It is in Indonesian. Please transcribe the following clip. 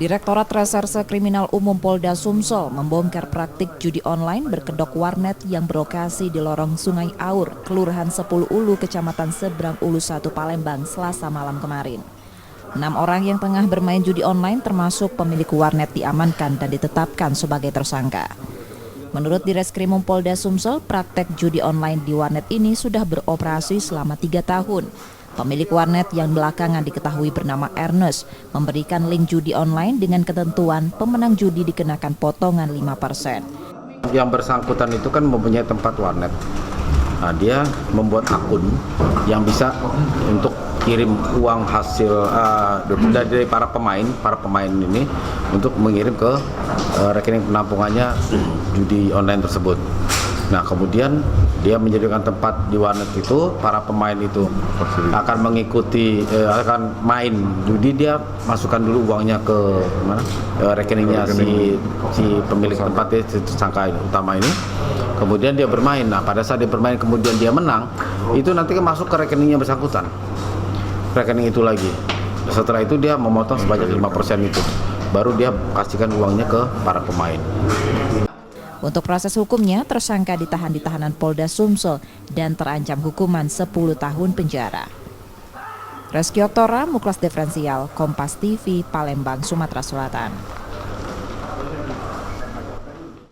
Direktorat Reserse Kriminal Umum Polda Sumsel membongkar praktik judi online berkedok warnet yang berlokasi di lorong Sungai Aur, Kelurahan 10 Ulu, Kecamatan Seberang Ulu 1, Palembang, Selasa malam kemarin. 6 orang yang tengah bermain judi online termasuk pemilik warnet diamankan dan ditetapkan sebagai tersangka. Menurut Direskrimum Polda Sumsel, praktek judi online di warnet ini sudah beroperasi selama 3 tahun. Pemilik warnet yang belakangan diketahui bernama Ernest memberikan link judi online dengan ketentuan pemenang judi dikenakan potongan 5%. Yang bersangkutan itu kan mempunyai tempat warnet. Nah, dia membuat akun yang bisa untuk kirim uang hasil dari para pemain ini untuk mengirim ke rekening penampungannya judi online tersebut. Nah, kemudian dia menjadikan tempat di warnet itu, para pemain itu akan mengikuti, akan main judi. Dia masukkan dulu uangnya ke mana? Rekeningnya si pemilik tempat, tersangka utama ini. Kemudian dia bermain. Nah, pada saat dia bermain kemudian dia menang, itu nanti masuk ke rekeningnya bersangkutan. Rekening itu lagi. Setelah itu dia memotong sebanyak 5% itu. Baru dia kasihkan uangnya ke para pemain. Untuk proses hukumnya, tersangka ditahan di tahanan Polda Sumsel dan terancam hukuman 10 tahun penjara. Reski Oktora, Muklas Diferensial, Kompas TV, Palembang, Sumatera Selatan.